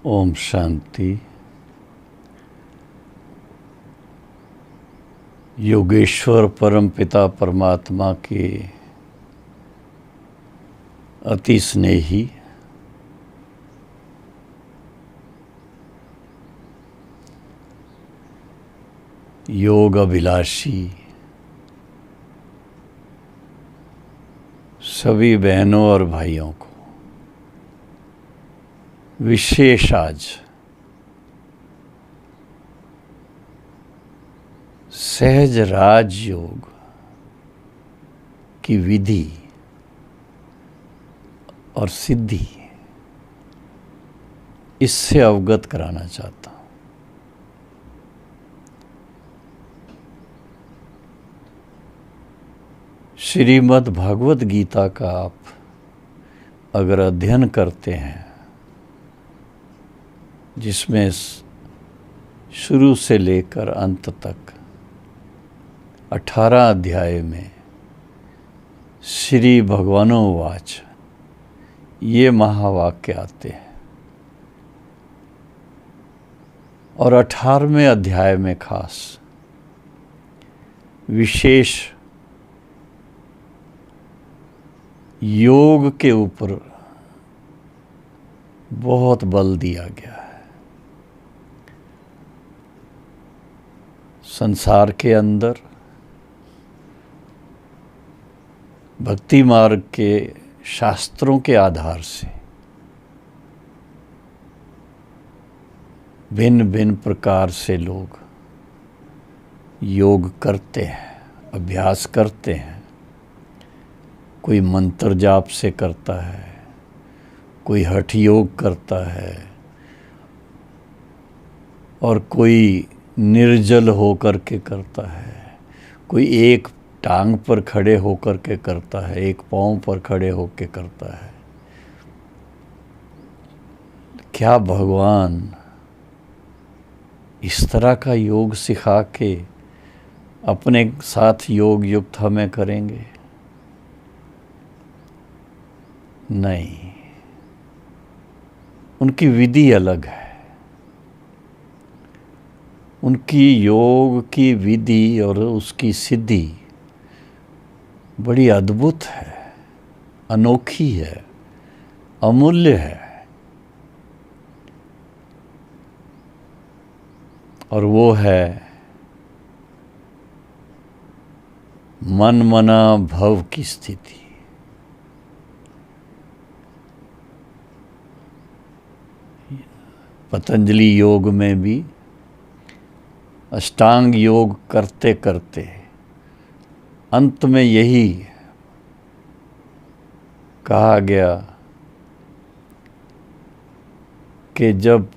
ओम शांति। योगेश्वर परमपिता परमात्मा के अति स्नेही योग अभिलाषी सभी बहनों और भाइयों को विशेष आज सहज राजयोग की विधि और सिद्धि इससे अवगत कराना चाहता हूं। श्रीमद् भागवत गीता का आप अगर अध्ययन करते हैं, जिसमें शुरू से लेकर अंत तक 18 अध्याय में श्री भगवानोवाच ये महावाक्य आते हैं और 18वें अध्याय में खास विशेष योग के ऊपर बहुत बल दिया गया है। संसार के अंदर भक्ति मार्ग के शास्त्रों के आधार से भिन्न भिन्न प्रकार से लोग योग करते हैं, अभ्यास करते हैं। कोई मंत्र जाप से करता है, कोई हठ योग करता है और कोई निर्जल होकर के करता है, कोई एक टांग पर खड़े होकर के करता है, एक पांव पर खड़े होकर करता है। क्या भगवान इस तरह का योग सिखा के अपने साथ योग युक्त हमें करेंगे? नहीं, उनकी विधि अलग है। उनकी योग की विधि और उसकी सिद्धि बड़ी अद्भुत है, अनोखी है, अमूल्य है। और वो है मन मना भव की स्थिति। पतंजलि योग में भी अष्टांग योग करते करते अंत में यही कहा गया कि जब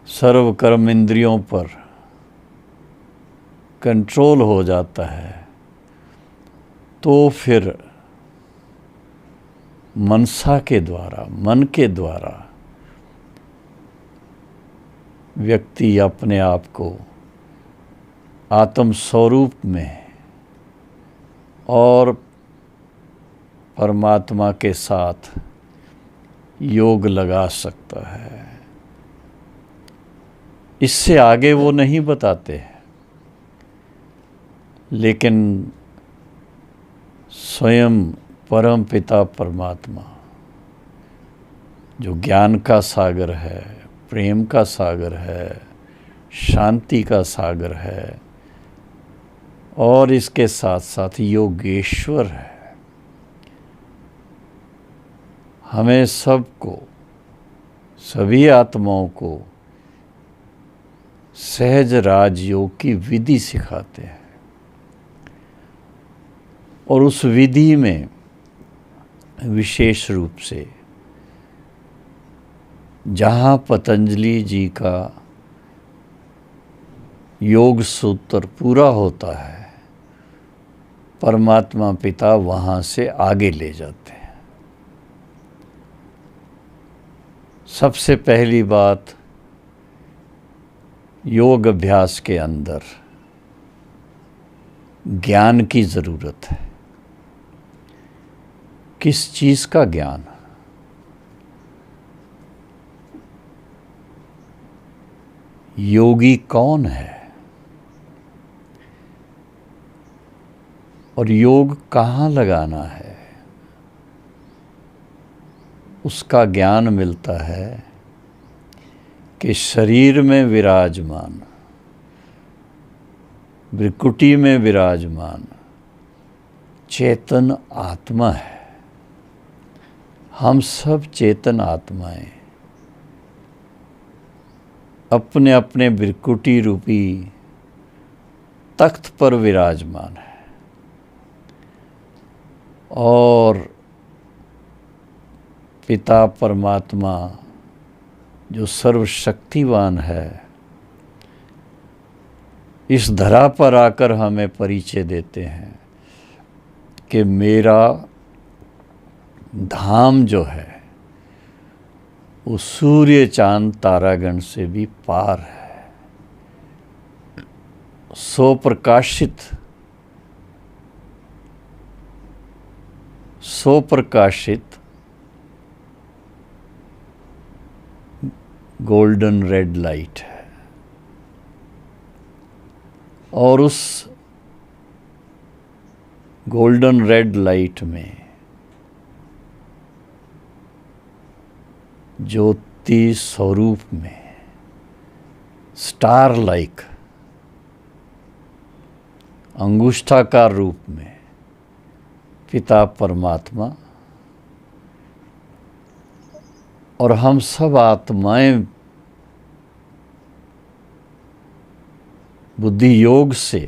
सर्व कर्म इंद्रियों पर कंट्रोल हो जाता है तो फिर मनसा के द्वारा, मन के द्वारा व्यक्ति अपने आप को आत्म स्वरूप में और परमात्मा के साथ योग लगा सकता है। इससे आगे वो नहीं बताते हैं, लेकिन स्वयं परम पिता परमात्मा जो ज्ञान का सागर है, प्रेम का सागर है, शांति का सागर है और इसके साथ साथ योगेश्वर है, हमें सबको, सभी आत्माओं को सहज राजयोग की विधि सिखाते हैं। और उस विधि में विशेष रूप से जहाँ पतंजलि जी का योग सूत्र पूरा होता है, परमात्मा पिता वहाँ से आगे ले जाते हैं। सबसे पहली बात, योग अभ्यास के अंदर ज्ञान की ज़रूरत है। किस चीज़ का ज्ञान? योगी कौन है और योग कहाँ लगाना है, उसका ज्ञान मिलता है कि शरीर में विराजमान, भृकुटी में विराजमान चेतन आत्मा है। हम सब चेतन आत्माएं अपने अपने भृकुटी रूपी तख्त पर विराजमान है और पिता परमात्मा जो सर्वशक्तिवान है इस धरा पर आकर हमें परिचय देते हैं कि मेरा धाम जो है वो सूर्य चांद तारागण से भी पार है। स्वप्रकाशित गोल्डन रेड लाइट है और उस गोल्डन रेड लाइट में ज्योति स्वरूप में स्टार लाइक अंगुष्ठाकार रूप में पिता परमात्मा और हम सब आत्माएं बुद्धि योग से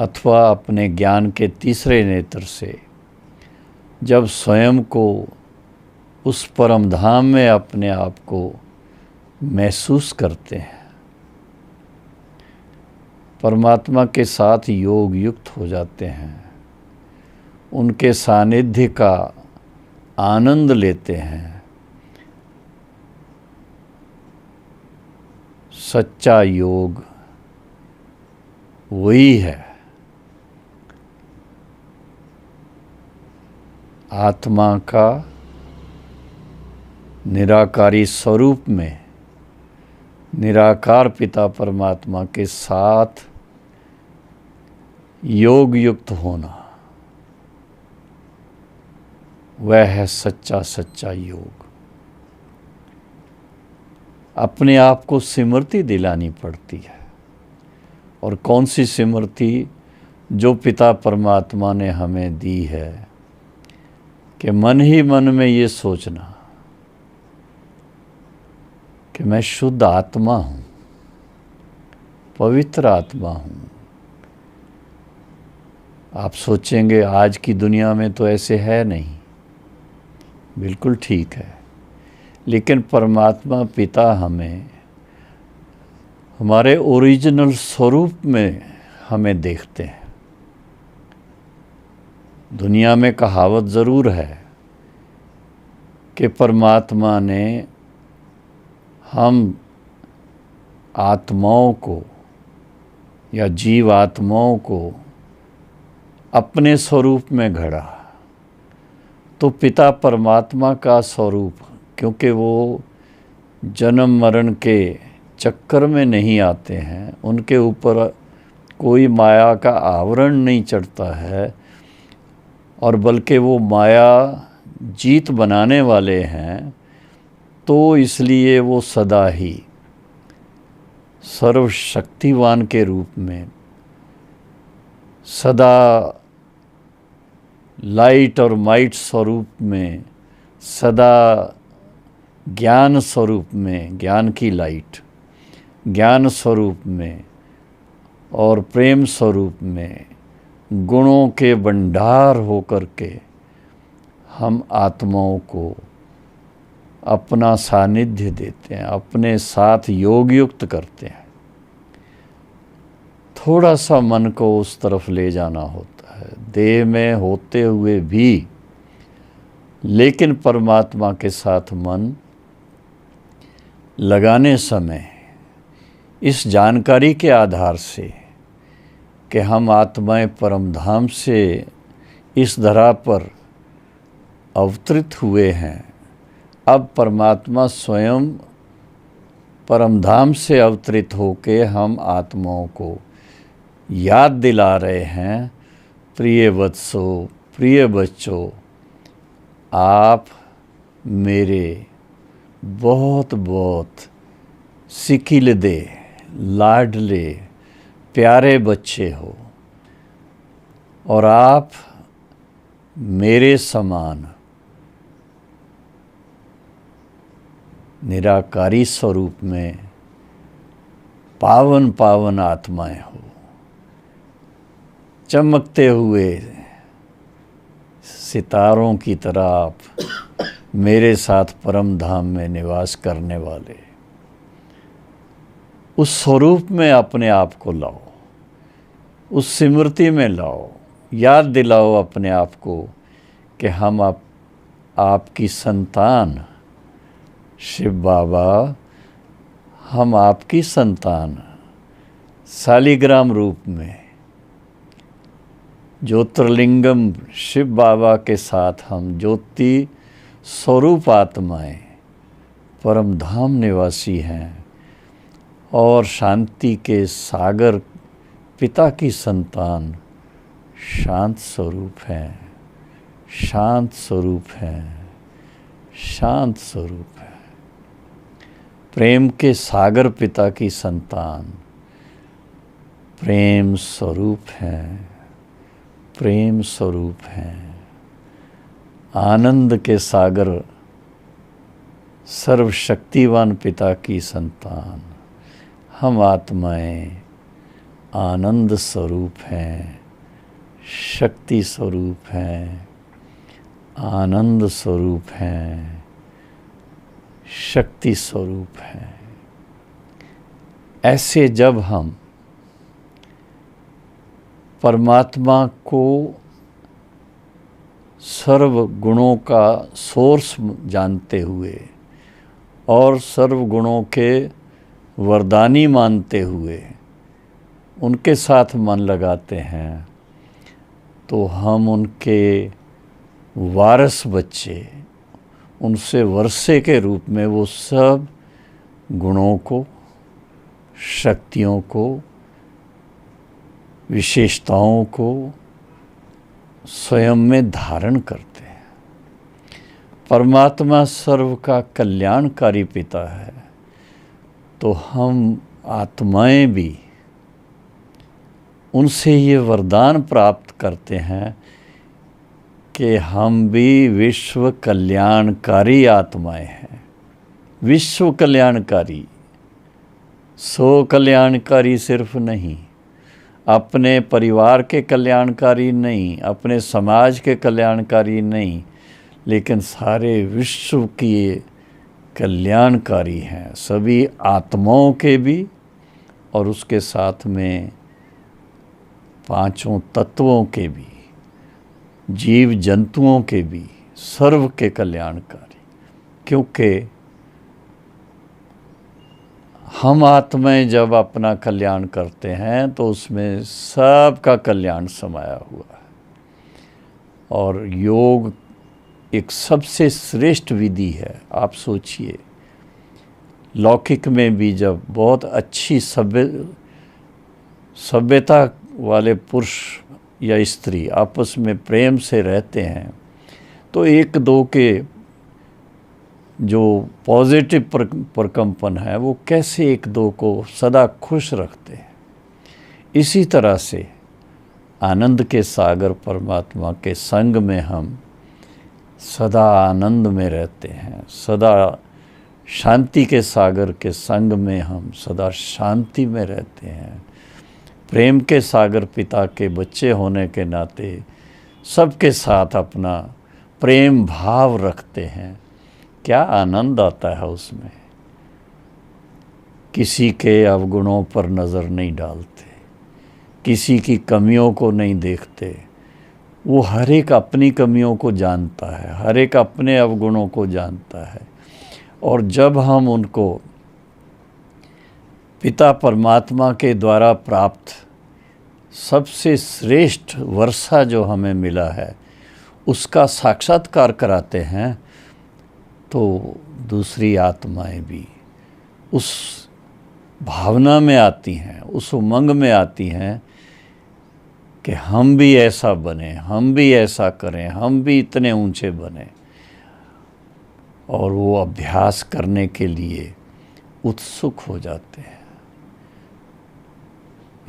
अथवा अपने ज्ञान के तीसरे नेत्र से जब स्वयं को उस परम धाम में अपने आप को महसूस करते हैं, परमात्मा के साथ योग युक्त हो जाते हैं, उनके सानिध्य का आनंद लेते हैं, सच्चा योग वही है आत्मा का निराकारी स्वरूप में निराकार पिता परमात्मा के साथ योग युक्त होना। वह है सच्चा सच्चा योग। अपने आप को स्मृति दिलानी पड़ती है, और कौन सी स्मृति? जो पिता परमात्मा ने हमें दी है कि मन ही मन में ये सोचना कि मैं शुद्ध आत्मा हूँ, पवित्र आत्मा हूँ। आप सोचेंगे आज की दुनिया में तो ऐसे है नहीं, बिल्कुल ठीक है, लेकिन परमात्मा पिता हमें हमारे ओरिजिनल स्वरूप में हमें देखते हैं। दुनिया में कहावत ज़रूर है कि परमात्मा ने हम आत्माओं को या जीव आत्माओं को अपने स्वरूप में घड़ा। तो पिता परमात्मा का स्वरूप, क्योंकि वो जन्म मरण के चक्कर में नहीं आते हैं, उनके ऊपर कोई माया का आवरण नहीं चढ़ता है, और बल्कि वो माया जीत बनाने वाले हैं, तो इसलिए वो सदा ही सर्वशक्तिवान के रूप में, सदा लाइट और माइट स्वरूप में, सदा ज्ञान स्वरूप में, ज्ञान की लाइट, ज्ञान स्वरूप में और प्रेम स्वरूप में, गुणों के भंडार होकर के हम आत्माओं को अपना सानिध्य देते हैं, अपने साथ योग युक्त करते हैं। थोड़ा सा मन को उस तरफ ले जाना होता है, देह में होते हुए भी, लेकिन परमात्मा के साथ मन लगाने समय इस जानकारी के आधार से कि हम आत्माएं परम धाम से इस धरा पर अवतरित हुए हैं, अब परमात्मा स्वयं परमधाम से अवतरित होके हम आत्माओं को याद दिला रहे हैं, प्रिय वत्सो, प्रिय बच्चों, आप मेरे बहुत बहुत सिकिलदे, लाडले, प्यारे बच्चे हो और आप मेरे समान निराकारी स्वरूप में पावन पावन आत्माएं हो। चमकते हुए सितारों की तरह आप मेरे साथ परम धाम में निवास करने वाले, उस स्वरूप में अपने आप को लाओ, उस स्मृति में लाओ, याद दिलाओ अपने आप को कि हम आपकी संतान, शिव बाबा, हम आपकी संतान शालिग्राम रूप में ज्योतिर्लिंगम शिव बाबा के साथ हम ज्योति स्वरूप आत्माएं परम धाम निवासी हैं और शांति के सागर पिता की संतान शांत स्वरूप हैं, शांत स्वरूप हैं, शांत स्वरूप है। प्रेम के सागर पिता की संतान प्रेम स्वरूप हैं, प्रेम स्वरूप हैं। आनंद के सागर सर्वशक्तिवान पिता की संतान हम आत्माएं आनंद स्वरूप हैं, शक्ति स्वरूप हैं, आनंद स्वरूप हैं, शक्ति स्वरूप हैं। ऐसे जब हम परमात्मा को सर्व गुणों का सोर्स जानते हुए और सर्व गुणों के वरदानी मानते हुए उनके साथ मन लगाते हैं, तो हम उनके वारस बच्चे, उनसे वर्षे के रूप में वो सब गुणों को, शक्तियों को, विशेषताओं को स्वयं में धारण करते हैं। परमात्मा सर्व का कल्याणकारी पिता है, तो हम आत्माएं भी उनसे ये वरदान प्राप्त करते हैं कि हम भी विश्व कल्याणकारी आत्माएं हैं। विश्व कल्याणकारी, सो कल्याणकारी सिर्फ नहीं, अपने परिवार के कल्याणकारी नहीं, अपने समाज के कल्याणकारी नहीं, लेकिन सारे विश्व की कल्याणकारी हैं, सभी आत्माओं के भी और उसके साथ में पांचों तत्वों के भी, जीव जंतुओं के भी, सर्व के कल्याणकारी। क्योंकि हम आत्माएं जब अपना कल्याण करते हैं तो उसमें सबका कल्याण समाया हुआ है। और योग एक सबसे श्रेष्ठ विधि है। आप सोचिए, लौकिक में भी जब बहुत अच्छी सभ्यता वाले पुरुष या स्त्री आपस में प्रेम से रहते हैं, तो एक दो के जो पॉजिटिव प्रकंपन है वो कैसे एक दो को सदा खुश रखते हैं। इसी तरह से आनंद के सागर परमात्मा के संग में हम सदा आनंद में रहते हैं, सदा शांति के सागर के संग में हम सदा शांति में रहते हैं। प्रेम के सागर पिता के बच्चे होने के नाते सबके साथ अपना प्रेम भाव रखते हैं। क्या आनंद आता है उसमें। किसी के अवगुणों पर नज़र नहीं डालते, किसी की कमियों को नहीं देखते। वो हर एक अपनी कमियों को जानता है, हर एक अपने अवगुणों को जानता है। और जब हम उनको पिता परमात्मा के द्वारा प्राप्त सबसे श्रेष्ठ वर्षा जो हमें मिला है उसका साक्षात्कार कराते हैं, तो दूसरी आत्माएं भी उस भावना में आती हैं, उस उमंग में आती हैं कि हम भी ऐसा बने, हम भी ऐसा करें, हम भी इतने ऊंचे बने, और वो अभ्यास करने के लिए उत्सुक हो जाते हैं।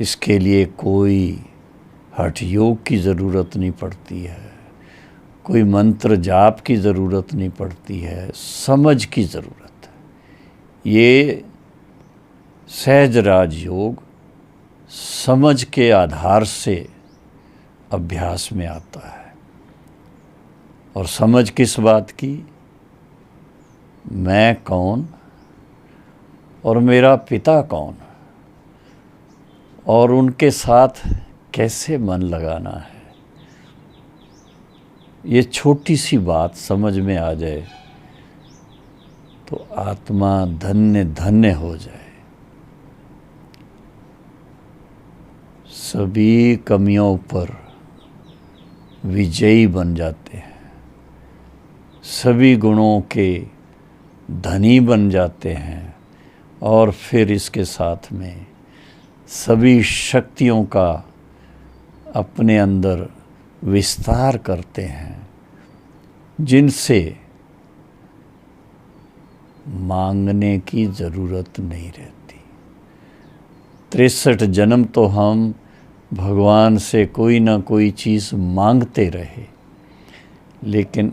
इसके लिए कोई हठ योग की ज़रूरत नहीं पड़ती है, कोई मंत्र जाप की ज़रूरत नहीं पड़ती है, समझ की ज़रूरत है। ये सहज राजयोग समझ के आधार से अभ्यास में आता है। और समझ किस बात की? मैं कौन और मेरा पिता कौन, और उनके साथ कैसे मन लगाना है। ये छोटी सी बात समझ में आ जाए तो आत्मा धन्य धन्य हो जाए। सभी कमियों पर विजयी बन जाते हैं, सभी गुणों के धनी बन जाते हैं, और फिर इसके साथ में सभी शक्तियों का अपने अंदर विस्तार करते हैं, जिनसे मांगने की ज़रूरत नहीं रहती। 63 जन्म तो हम भगवान से कोई ना कोई चीज़ मांगते रहे, लेकिन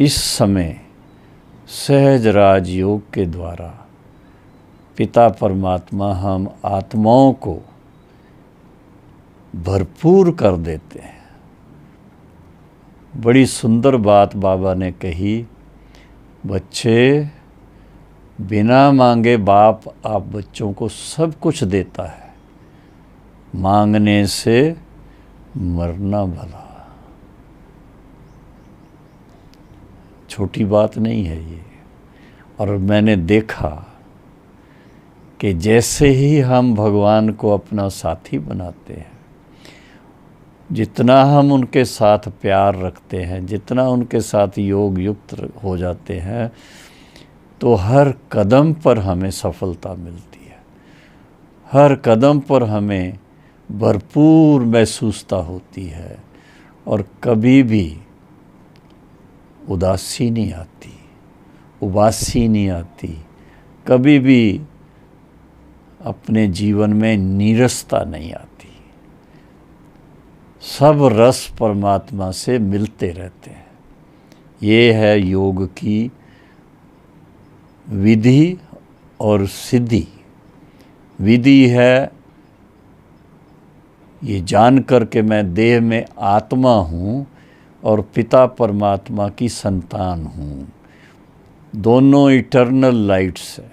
इस समय सहज राजयोग के द्वारा पिता परमात्मा हम आत्माओं को भरपूर कर देते हैं। बड़ी सुंदर बात बाबा ने कही, बच्चे, बिना मांगे बाप आप बच्चों को सब कुछ देता है, मांगने से मरना भला। छोटी बात नहीं है ये। और मैंने देखा कि जैसे ही हम भगवान को अपना साथी बनाते हैं, जितना हम उनके साथ प्यार रखते हैं, जितना उनके साथ योग युक्त हो जाते हैं, तो हर कदम पर हमें सफलता मिलती है, हर कदम पर हमें भरपूर महसूसता होती है, और कभी भी उदासी नहीं आती, उबासी नहीं आती, कभी भी अपने जीवन में नीरसता नहीं आती। सब रस परमात्मा से मिलते रहते हैं। ये है योग की विधि और सिद्धि। विधि है ये जान कर के मैं देह में आत्मा हूँ और पिता परमात्मा की संतान हूँ। दोनों इटर्नल लाइट्स है,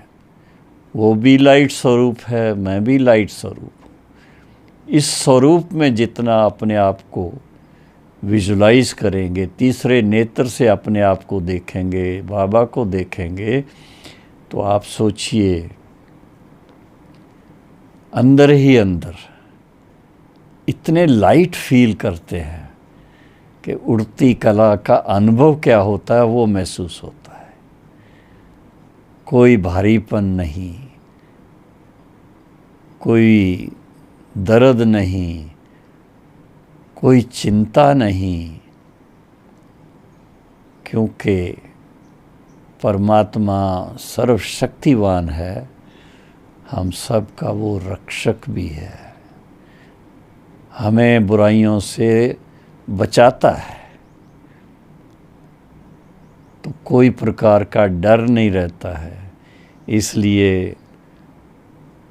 वो भी लाइट स्वरूप है, मैं भी लाइट स्वरूप हूँ। इस स्वरूप में जितना अपने आप को विजुलाइज करेंगे, तीसरे नेत्र से अपने आप को देखेंगे, बाबा को देखेंगे, तो आप सोचिए अंदर ही अंदर इतने लाइट फील करते हैं कि उड़ती कला का अनुभव क्या होता है वो महसूस होता है। कोई भारीपन नहीं, कोई दर्द नहीं, कोई चिंता नहीं, क्योंकि परमात्मा सर्वशक्तिवान है, हम सब का वो रक्षक भी है, हमें बुराइयों से बचाता है। तो कोई प्रकार का डर नहीं रहता है। इसलिए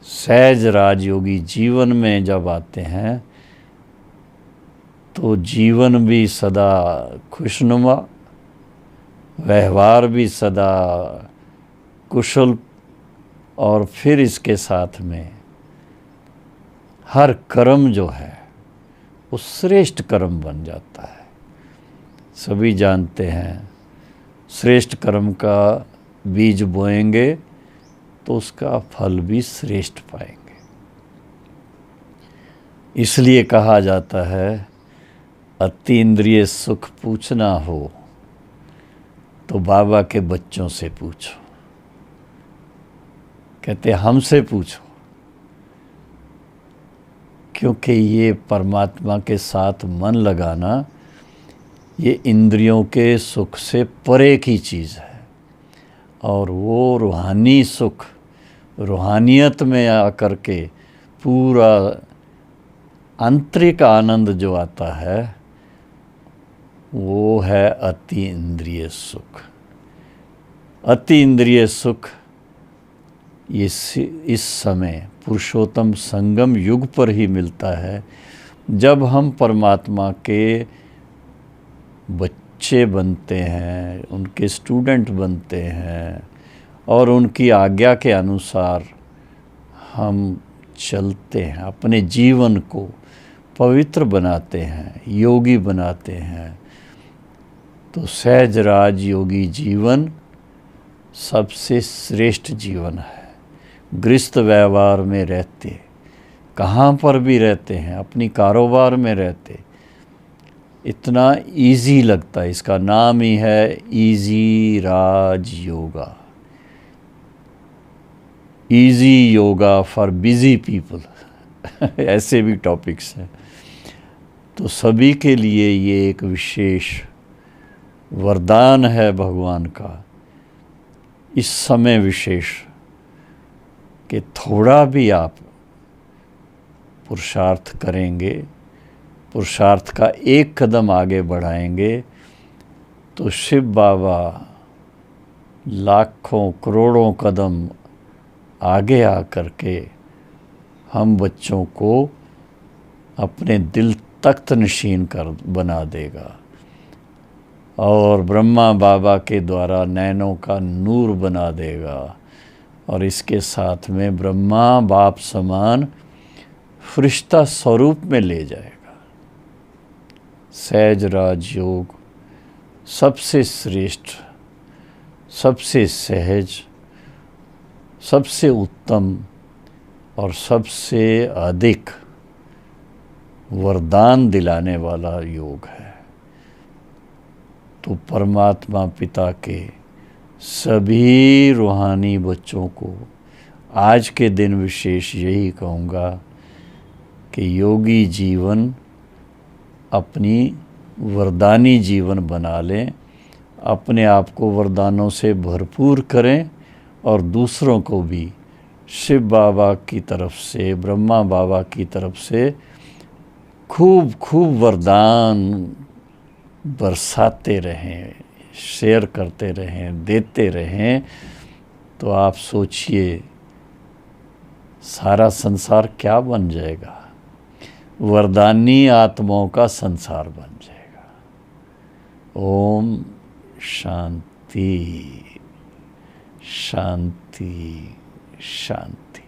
सहज राजयोगी जीवन में जब आते हैं तो जीवन भी सदा खुशनुमा, व्यवहार भी सदा कुशल, और फिर इसके साथ में हर कर्म जो है वो श्रेष्ठ कर्म बन जाता है। सभी जानते हैं श्रेष्ठ कर्म का बीज बोएंगे तो उसका फल भी श्रेष्ठ पाएंगे। इसलिए कहा जाता है अति इंद्रिय सुख पूछना हो, तो बाबा के बच्चों से पूछो। कहते हमसे पूछो, क्योंकि ये परमात्मा के साथ मन लगाना ये इंद्रियों के सुख से परे की चीज़ है। और वो रूहानी सुख, रूहानियत में आकर के पूरा आंतरिक आनंद जो आता है वो है अति इंद्रिय सुख। अति इंद्रिय सुख इस समय पुरुषोत्तम संगम युग पर ही मिलता है, जब हम परमात्मा के बच्चे बनते हैं, उनके स्टूडेंट बनते हैं और उनकी आज्ञा के अनुसार हम चलते हैं, अपने जीवन को पवित्र बनाते हैं, योगी बनाते हैं। तो सहज राज योगी जीवन सबसे श्रेष्ठ जीवन है। गृहस्थ व्यवहार में रहते, कहाँ पर भी रहते हैं, अपनी कारोबार में रहते, इतना इजी लगता है। इसका नाम ही है easy Raj yoga, easy yoga for busy people. ऐसे भी टॉपिक्स हैं। तो सभी के लिए ये एक विशेष वरदान है भगवान का, इस समय विशेष, कि थोड़ा भी आप पुरुषार्थ करेंगे, पुरुषार्थ का एक कदम आगे बढ़ाएंगे, तो शिव बाबा लाखों करोड़ों कदम आगे आकर के हम बच्चों को अपने दिल तख्त नशीन कर बना देगा और ब्रह्मा बाबा के द्वारा नैनों का नूर बना देगा। और इसके साथ में ब्रह्मा बाप समान फरिश्ता स्वरूप में ले जाएगा। सहज राज योग सबसे श्रेष्ठ, सबसे सहज, सबसे उत्तम और सबसे अधिक वरदान दिलाने वाला योग है। तो परमात्मा पिता के सभी रूहानी बच्चों को आज के दिन विशेष यही कहूँगा कि योगी जीवन अपनी वरदानी जीवन बना लें, अपने आप को वरदानों से भरपूर करें और दूसरों को भी शिव बाबा की तरफ से, ब्रह्मा बाबा की तरफ से खूब खूब वरदान बरसाते रहें, शेयर करते रहें, देते रहें। तो आप सोचिए सारा संसार क्या बन जाएगा, वरदानी आत्माओं का संसार बन जाएगा। ओम शांति शांति शांति।